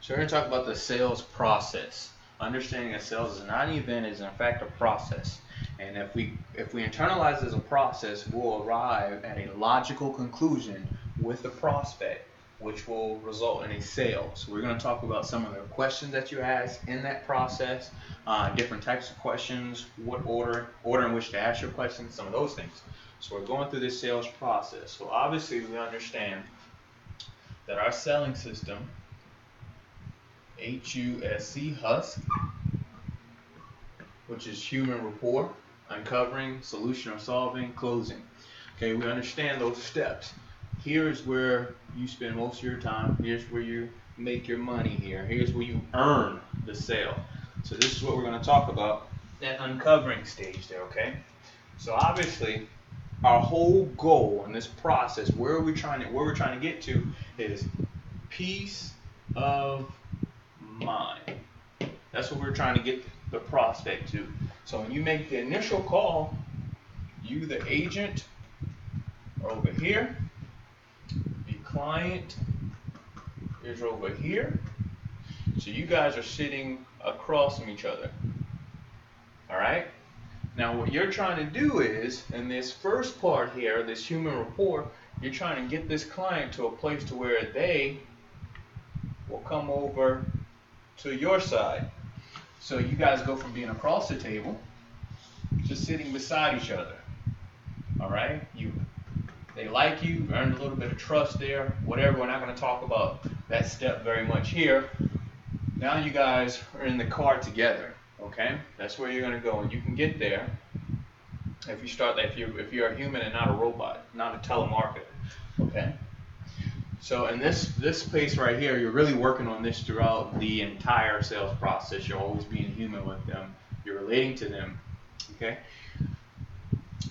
So we're going to talk about the sales process. Understanding that sales is not an event, it's in fact a process. And if we internalize it as a process, we'll arrive at a logical conclusion with the prospect, which will result in a sale. So we're going to talk about some of the questions that you ask in that process, different types of questions, what order in which to ask your questions, some of those things. So we're going through this sales process. So obviously we understand that our selling system, HUSC, which is human rapport, uncovering, solution or solving, closing. Okay, we understand those steps. Here's where you spend most of your time. Here's where you make your money here. Here's where you earn the sale. So this is what we're going to talk about, that uncovering stage there, okay? So obviously, our whole goal in this process, where we're trying to get to, is peace of mind. That's what we're trying to get the prospect to. So when you make the initial call, you, the agent, are over here. The client is over here. So you guys are sitting across from each other. All right? Now what you're trying to do is, in this first part here, this human rapport, you're trying to get this client to a place to where they will come over to your side. So you guys go from being across the table to sitting beside each other. All right? They like you, earned a little bit of trust there, whatever. We're not going to talk about that step very much here. Now you guys are in the car together. Okay? That's where you're going to go, and you can get there if you're a human and not a robot, not a telemarketer. Okay? So in this space right here, you're really working on this throughout the entire sales process. You're always being human with them. You're relating to them. Okay?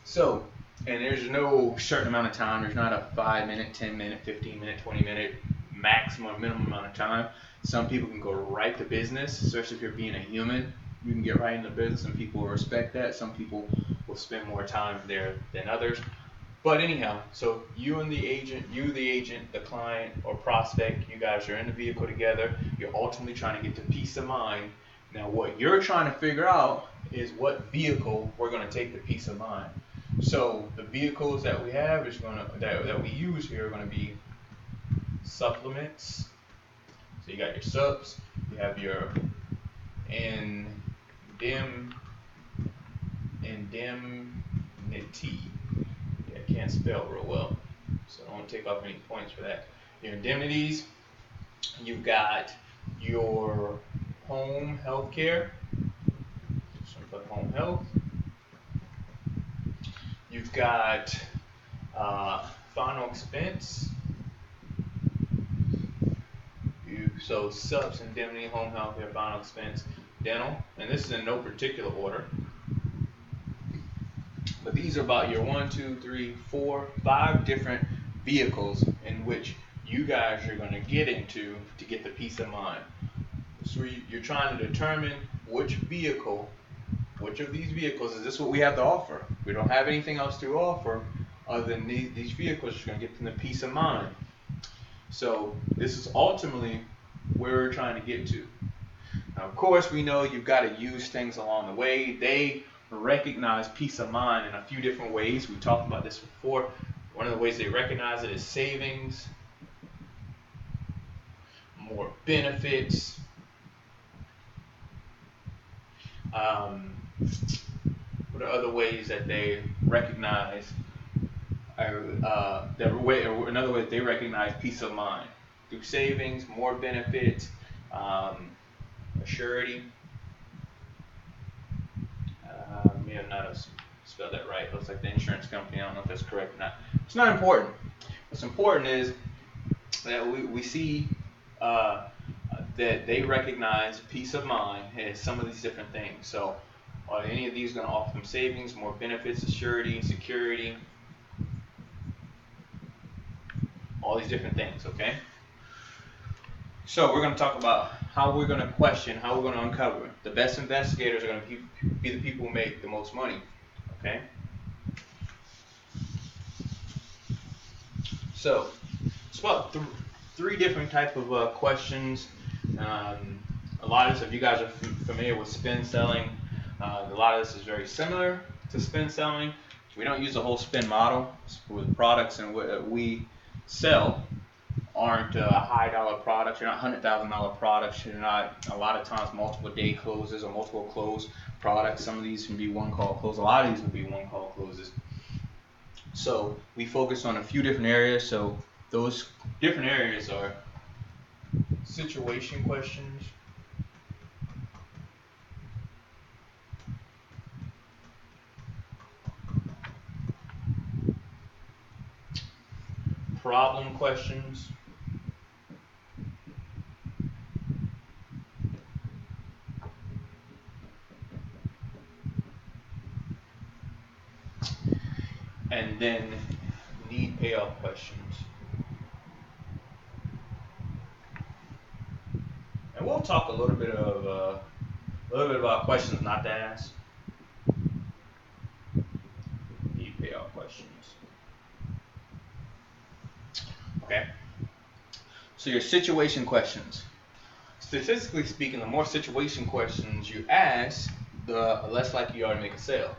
So, and there's no certain amount of time. There's not a 5-minute, 10-minute, 15-minute, 20-minute maximum, minimum amount of time. Some people can go right to business, especially if you're being a human. You can get right into business and people will respect that. Some people will spend more time there than others. But anyhow, so you the agent, the client or prospect, you guys are in the vehicle together. You're ultimately trying to get to peace of mind. Now what you're trying to figure out is what vehicle we're going to take to peace of mind. So the vehicles that we have that we use here are going to be supplements. So you got your subs, you have your indemnity. I can't spell real well, so I don't take off any points for that. Your indemnities, you've got your home health care, so put home health. You've got final expense. So subs, indemnity, home health care, final expense, dental, and this is in no particular order. But these are about your 1, 2, 3, 4, 5 different vehicles in which you guys are going to get into to get the peace of mind. So you're trying to determine which of these vehicles is this what we have to offer. We don't have anything else to offer other than these vehicles are going to get them the peace of mind. So this is ultimately where we're trying to get to. Now, of course, we know you've got to use things along the way. They recognize peace of mind in a few different ways. We talked about this before. One of the ways they recognize it is savings, more benefits. What are other ways that they recognize? Another way that they recognize peace of mind through savings, more benefits, surety. May have not spelled that right. Looks like the insurance company. I don't know if that's correct or not. It's not important. What's important is that we see that they recognize peace of mind as some of these different things. So are any of these going to offer them savings, more benefits, surety, security, all these different things, okay? So we're going to talk about how we're going to question, how we're going to uncover. The best investigators are going to be the people who make the most money, okay? So it's about three different type of questions A lot of this, if you guys are familiar with spin selling, a lot of this is very similar to spin selling. We don't use the whole spin model with products, and what we sell aren't high dollar products. You're not $100,000 products. You're not, a lot of times, multiple day closes or multiple close products. Some of these can be one call close. A lot of these will be one call closes. So we focus on a few different areas. So those different areas are situation questions, problem questions, and then need payoff questions. And we'll talk a little bit about questions not to ask. Need payoff questions. Okay. So your situation questions. Statistically speaking, the more situation questions you ask, the less likely you are to make a sale.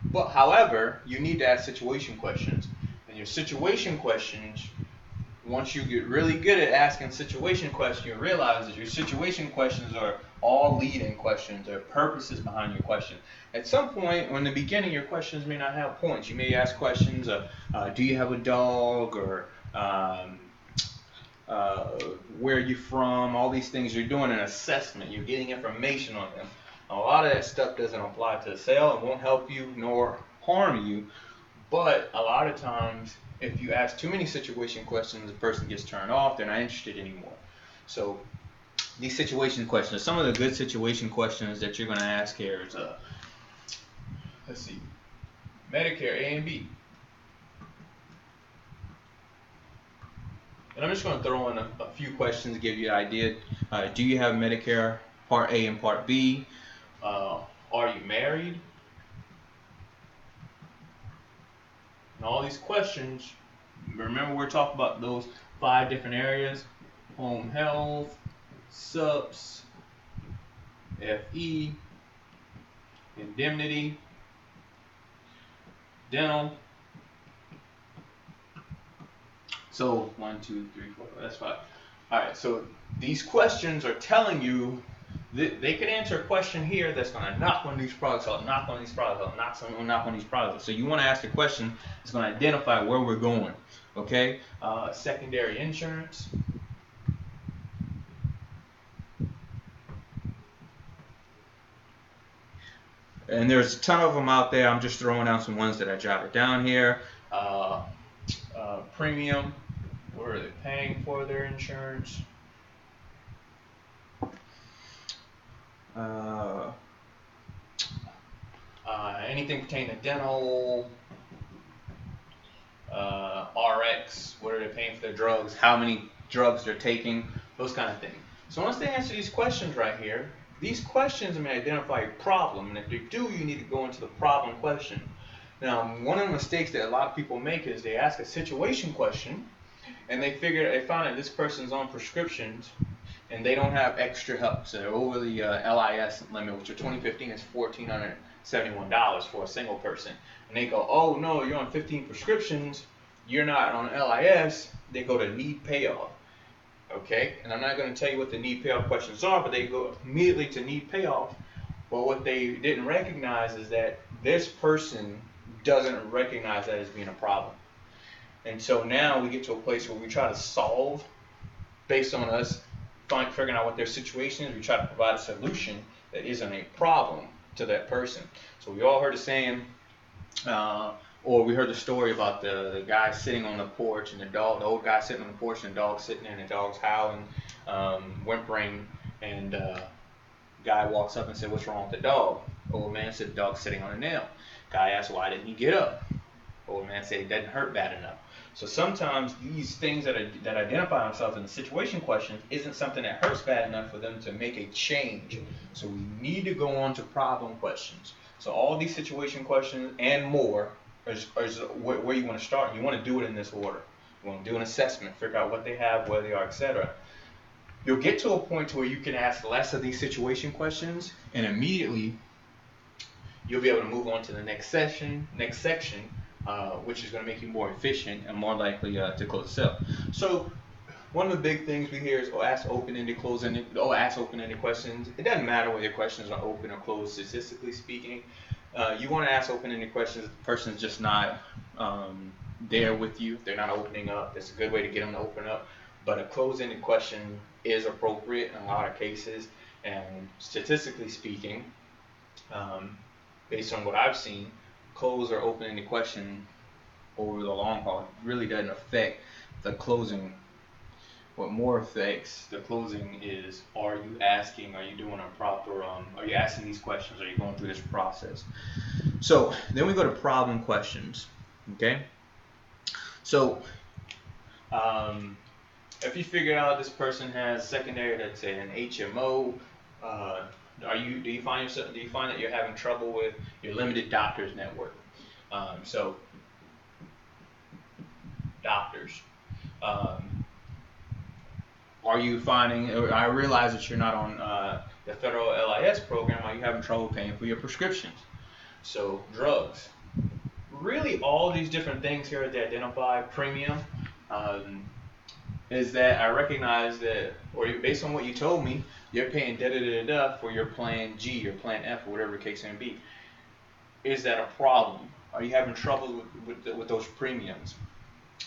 But however, you need to ask situation questions. And your situation questions, once you get really good at asking situation questions, you realize that your situation questions are all leading questions, or purposes behind your question. At some point, in the beginning, your questions may not have points. You may ask questions of, do you have a dog, or where are you from? All these things, you're doing an assessment. You're getting information on them. A lot of that stuff doesn't apply to the sale. It won't help you nor harm you. But a lot of times, if you ask too many situation questions, the person gets turned off. They're not interested anymore. So these situation questions, some of the good situation questions that you're going to ask here is, let's see, Medicare A and B. And I'm just going to throw in a few questions to give you an idea. Do you have Medicare Part A and Part B? Are you married? And all these questions, remember we're talking about those 5 different areas: home health, subs, FE, indemnity, dental. So 1, 2, 3, 4, that's 5. All right, so these questions are telling you that they could answer a question here that's going to knock on these products out, knock on these products out, knock on these products out. So you want to ask a question that's going to identify where we're going. Okay, secondary insurance. And there's a ton of them out there. I'm just throwing out some ones that I jotted down here. Premium. What are they paying for their insurance? Anything pertaining to dental, RX, what are they paying for their drugs, how many drugs they're taking, those kind of things. So once they answer these questions right here, these questions may identify your problem, and if they do, you need to go into the problem question. Now, one of the mistakes that a lot of people make is they ask a situation question, and they find that this person's on prescriptions, and they don't have extra help. So they're over the LIS limit, which for 2015 is $1,471 for a single person. And they go, oh no, you're on 15 prescriptions, you're not on LIS. They go to need payoff. Okay, and I'm not going to tell you what the need payoff questions are, but they go immediately to need payoff. But what they didn't recognize is that this person doesn't recognize that as being a problem. And so now we get to a place where we try to solve based on us figuring out what their situation is. We try to provide a solution that isn't a problem to that person. So we all heard the saying, or we heard the story about the guy sitting on the porch and the old guy sitting on the porch and the dog sitting there and the dog's howling, whimpering, and guy walks up and said, what's wrong with the dog? Old man said, the dog's sitting on a nail. Guy asked, why didn't he get up? Old man said, it doesn't hurt bad enough. So sometimes these things that identify themselves in the situation questions isn't something that hurts bad enough for them to make a change. So we need to go on to problem questions. So all these situation questions and more is where you want to start. You want to do it in this order. You want to do an assessment, figure out what they have, where they are, etc. you'll get to a point to where you can ask less of these situation questions, and immediately you'll be able to move on to the next section, which is going to make you more efficient and more likely to close the sale. So one of the big things we hear is, oh, ask open-ended, close-ended, oh, ask open-ended questions. It doesn't matter whether your questions are open or closed, statistically speaking. You want to ask open-ended questions if the person's just not there with you. They're not opening up. It's a good way to get them to open up. But a closed-ended question is appropriate in a lot of cases. And statistically speaking, based on what I've seen, closed or open-ended question over the long haul really doesn't affect the closing. What more affects the closing is, are you asking, are you doing a proper, are you asking these questions, are you going through this process? So then we go to problem questions, okay? So if you figure out this person has secondary, let's say an HMO, do you find that you're having trouble with your limited doctors network? So doctors. Are you finding, I realize that you're not on the federal LIS program, are you having trouble paying for your prescriptions? So drugs. Really all these different things here to identify premium is that I recognize that, or based on what you told me, you're paying da-da-da-da for your plan G or plan F or whatever the case may be. Is that a problem? Are you having trouble with those premiums?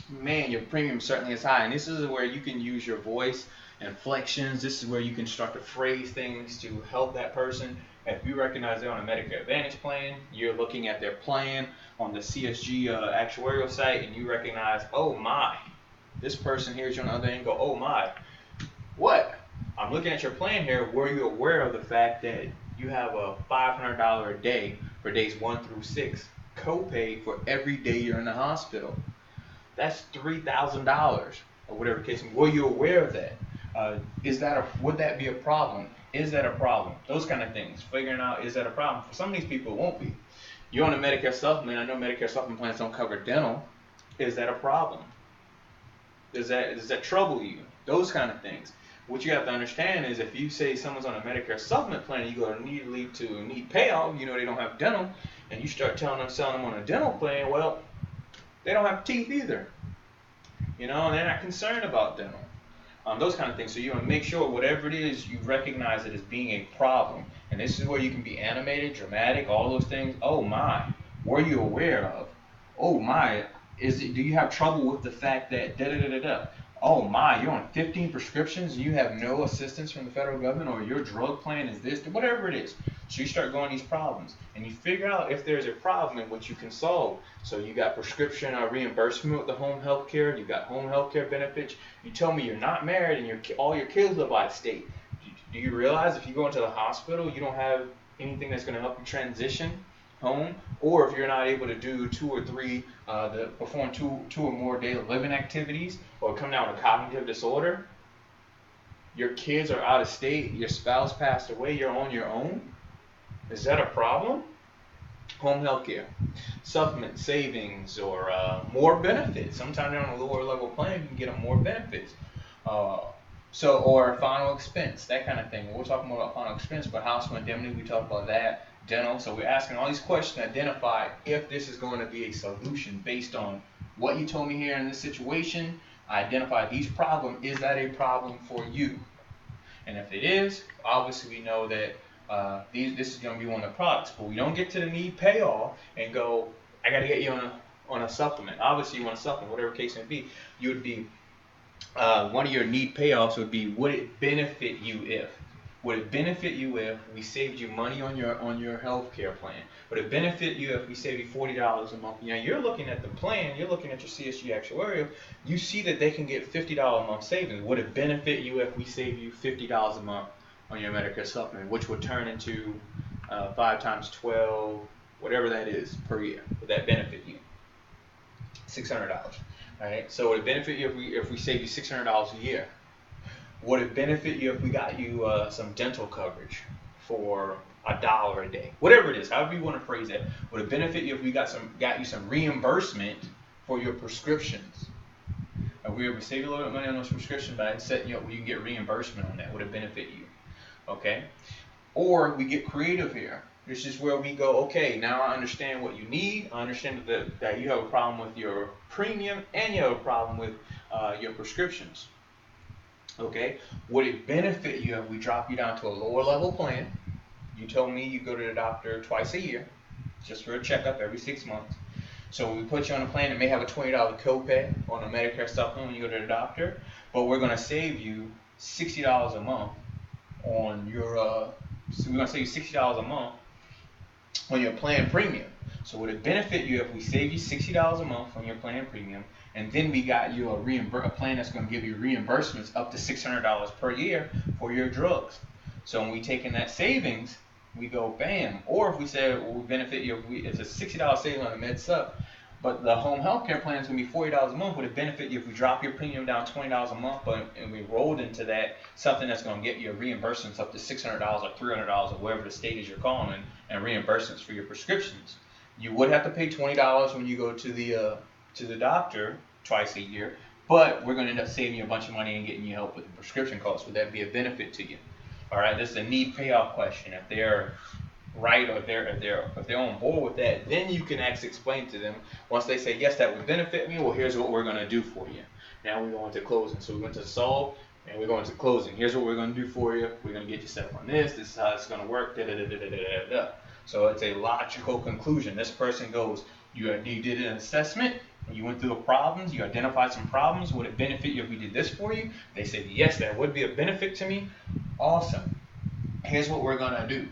Man, your premium certainly is high, and this is where you can use your voice inflections. This is where you can start to phrase things to help that person. If you recognize they're on a Medicare Advantage plan, you're looking at their plan on the CSG actuarial site, and you recognize, oh my, this person here's you on the other end, go, oh my, what? I'm looking at your plan here. Were you aware of the fact that you have a $500 a day for days 1 through 6 copay for every day you're in the hospital? That's $3,000 or whatever case. Were you aware of that? Would that be a problem? Is that a problem? Those kind of things. Figuring out, is that a problem? For some of these people, it won't be. You're on a Medicare supplement. I know Medicare supplement plans don't cover dental. Is that a problem? Does that trouble you? Those kind of things. What you have to understand is, if you say someone's on a Medicare supplement plan, you go to need payoff, you know they don't have dental, and you start selling them on a dental plan, well, they don't have teeth either. You know, and they're not concerned about dental. Those kind of things. So you want to make sure whatever it is, you recognize it as being a problem. And this is where you can be animated, dramatic, all those things. Oh my, were you aware of? Oh my, do you have trouble with the fact that da-da-da-da-da? Oh my, you're on 15 prescriptions and you have no assistance from the federal government, or your drug plan is this, whatever it is. So you start going these problems, and you figure out if there's a problem in which you can solve. So you got prescription reimbursement with the home health care, you got home health care benefits. You tell me you're not married and all your kids live out of state. Do you realize if you go into the hospital, you don't have anything that's going to help you transition home? Or if you're not able to do 2 or 3, perform two or more daily living activities, or come down with a cognitive disorder, your kids are out of state, your spouse passed away, you're on your own, is that a problem? Home health care, supplement savings, or more benefits. Sometimes they're on a lower level plan, you can get them more benefits. Or final expense, that kind of thing. We'll talk more about final expense, but household indemnity, we talk about that. Dental. So we're asking all these questions to identify if this is going to be a solution based on what you told me here in this situation. Identify these problems. Is that a problem for you? And if it is, obviously we know that this is going to be one of the products. But we don't get to the need payoff and go, I got to get you on a supplement. Obviously you want a supplement, whatever case may be. You would be one of your need payoffs would be, would it benefit you if? Would it benefit you if we saved you money on your health care plan? Would it benefit you if we saved you $40 a month? You know, you're looking at the plan, you're looking at your CSG actuarial, you see that they can get $50 a month savings. Would it benefit you if we save you $50 a month on your Medicare supplement, which would turn into 5 times 12, whatever that is per year? Would that benefit you? $600. All right. So would it benefit you if we save you $600 a year? Would it benefit you if we got you some dental coverage for $1 a day? Whatever it is, however you want to phrase that. Would it benefit you if we got you some reimbursement for your prescriptions? If we ever save you a little bit of money on those prescriptions by setting you up where you can get reimbursement on that, would it benefit you? Okay? Or we get creative here. This is where we go, okay, now I understand what you need. I understand that you have a problem with your premium and you have a problem with your prescriptions. Okay? Would it benefit you if we drop you down to a lower level plan? You told me you go to the doctor twice a year, just for a checkup every 6 months. So we put you on a plan that may have a $20 copay on a Medicare supplement when you go to the doctor, but we're going to save you $60 a month on your, so we're going to save you $60 a month on your plan premium. So would it benefit you if we save you $60 a month on your plan premium, and then we got you a plan that's going to give you reimbursements up to $600 per year for your drugs? So when we take in that savings, we go bam. Or if we say we benefit you, it's a $60 saving on the med sup, but the home health care plan is going to be $40 a month. Would it benefit you if we drop your premium down $20 a month, and we rolled into that something that's going to get you reimbursements up to $600 or $300 or whatever the state is you're calling, and reimbursements for your prescriptions? You would have to pay $20 when you go to the doctor twice a year, but we're going to end up saving you a bunch of money and getting you help with the prescription costs. Would that be a benefit to you? All right, this is a need payoff question. If they're right, or if they're on board with that, then you can actually explain to them. Once they say yes, that would benefit me, well, here's what we're going to do for you. Now we go into closing. So we went to solve and we're going to closing. Here's what we're going to do for you. We're going to get you set up on this. This is how it's going to work. So it's a logical conclusion. This person goes, you did an assessment, you went through the problems, you identified some problems. Would it benefit you if we did this for you? They said yes, that would be a benefit to me. Awesome. Here's what we're going to do.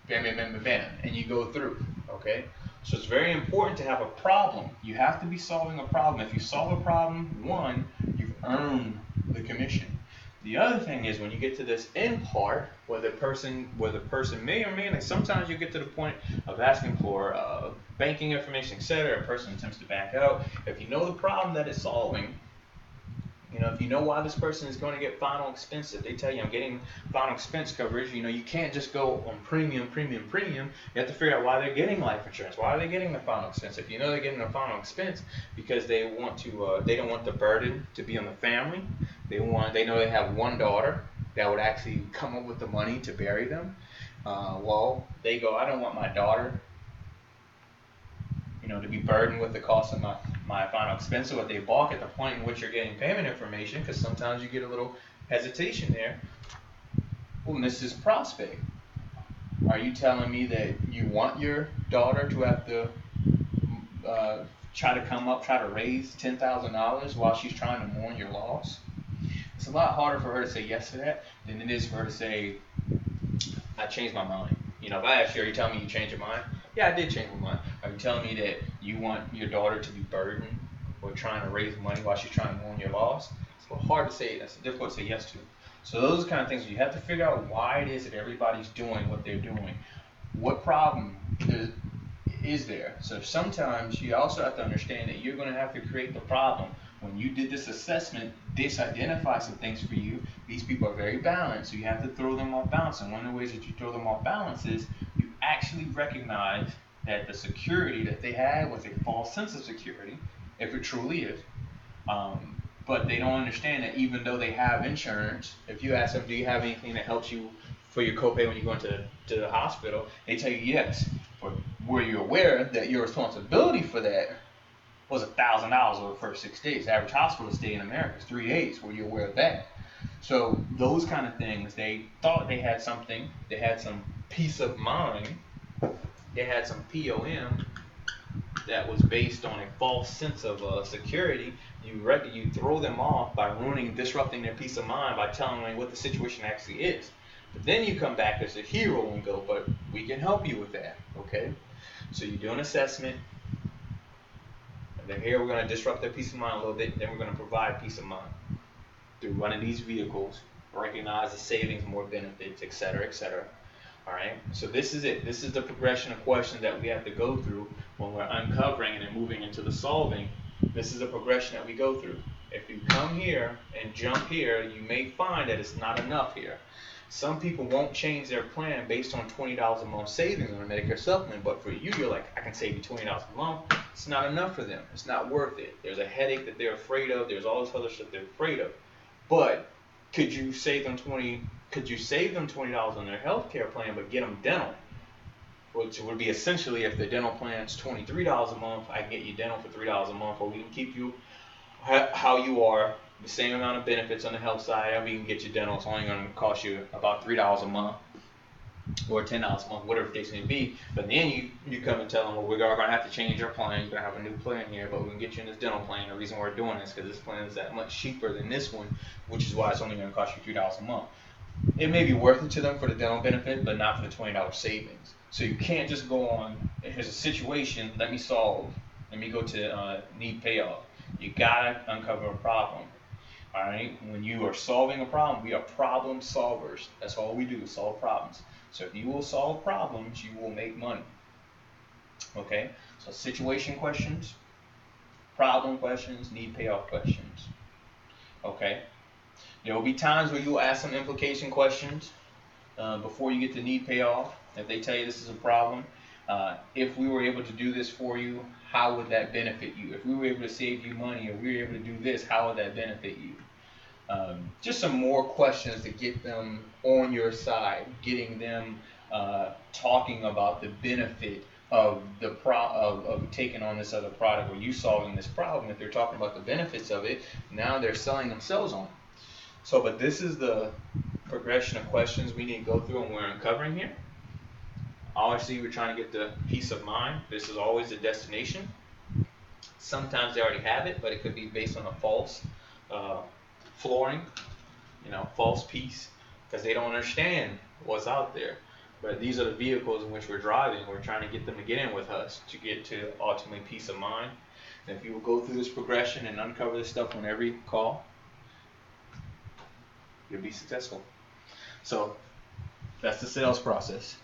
Bam, bam, bam, bam, bam. And you go through. Okay? So it's very important to have a problem. You have to be solving a problem. If you solve a problem, one, you've earned the commission. The other thing is when you get to this end part, where the person may or may not, sometimes you get to the point of asking for banking information, etc. A person attempts to back out. If you know the problem that it's solving, if you know why this person is going to get final expense, if they tell you I'm getting final expense coverage, you can't just go on premium. You have to figure out why they're getting life insurance. Why are they getting the final expense? If you know they're getting the final expense because they want to, they don't want the burden to be on the family. They know they have one daughter that would actually come up with the money to bury them. Well, they go, I don't want my daughter, to be burdened with the cost of my final expense. So if they balk at the point in which you're getting payment information, because sometimes you get a little hesitation there, well, Mrs. Prospect, are you telling me that you want your daughter to have to try to raise $10,000 while she's trying to mourn your loss? It's a lot harder for her to say yes to that than it is for her to say, I changed my mind. If I ask you, are you telling me you changed your mind? Yeah, I did change my mind. Are you telling me that you want your daughter to be burdened or trying to raise money while she's trying to mourn your loss? It's a little hard to say. That's difficult to say yes to. So those are the kind of things where you have to figure out why it is that everybody's doing what they're doing. What problem is there? So sometimes you also have to understand that you're going to have to create the problem. When you did this assessment, this identified some things for you. These people are very balanced, so you have to throw them off balance. And one of the ways that you throw them off balance is you actually recognize that the security that they had was a false sense of security, if it truly is. But they don't understand that even though they have insurance, if you ask them, do you have anything that helps you for your copay when you go into the hospital, they tell you yes. But were you aware that your responsibility for that was $1,000 over the first 6 days? The average hospital stay in America is 3 days. Were you aware of that? So those kind of things, they thought they had something. They had some peace of mind. They had some POM that was based on a false sense of security. You throw them off by disrupting their peace of mind by telling them what the situation actually is. But then you come back as a hero and go, but we can help you with that, okay? So you do an assessment. Then here we're going to disrupt their peace of mind a little bit. Then we're going to provide peace of mind through one of these vehicles, recognize the savings, more benefits, etc., etc. All right. So this is it. This is the progression of questions that we have to go through when we're uncovering and then moving into the solving. This is the progression that we go through. If you come here and jump here, you may find that it's not enough here. Some people won't change their plan based on $20 a month savings on a Medicare supplement, but for you, you're like, I can save you $20 a month. It's not enough for them. It's not worth it. There's a headache that they're afraid of. There's all this other stuff they're afraid of. But could you save them $20 on their health care plan, but get them dental? Which would be essentially, if the dental plan's $23 a month, I can get you dental for $3 a month, or we can keep you how you are, the same amount of benefits on the health side, and we can get you dental. It's only going to cost you about $3 a month or $10 a month, whatever the case may be. But then you come and tell them, well, we're going to have to change our plan. You're going to have a new plan here, but we can get you in this dental plan. The reason we're doing this is because this plan is that much cheaper than this one, which is why it's only going to cost you $3 a month. It may be worth it to them for the dental benefit, but not for the $20 savings. So you can't just go on, here's a situation, let me go to need payoff. You gotta uncover a problem. All right, when you are solving a problem, we are problem solvers. That's all we do, is solve problems. So if you will solve problems, you will make money. Okay, so situation questions, problem questions, need payoff questions. Okay, there will be times where you'll ask some implication questions before you get to need payoff. If they tell you this is a problem, if we were able to do this for you, how would that benefit you? If we were able to save you money, or we were able to do this, how would that benefit you? Just some more questions to get them on your side, getting them talking about the benefit of of taking on this other product, or you solving this problem. If they're talking about the benefits of it, now they're selling themselves on it. So, but this is the progression of questions we need to go through and we're uncovering here. Obviously, we're trying to get the peace of mind. This is always the destination. Sometimes they already have it, but it could be based on a false flooring, false peace, because they don't understand what's out there. But these are the vehicles in which we're driving. We're trying to get them to get in with us to get to ultimately peace of mind. And if you will go through this progression and uncover this stuff on every call, you'll be successful. So that's the sales process.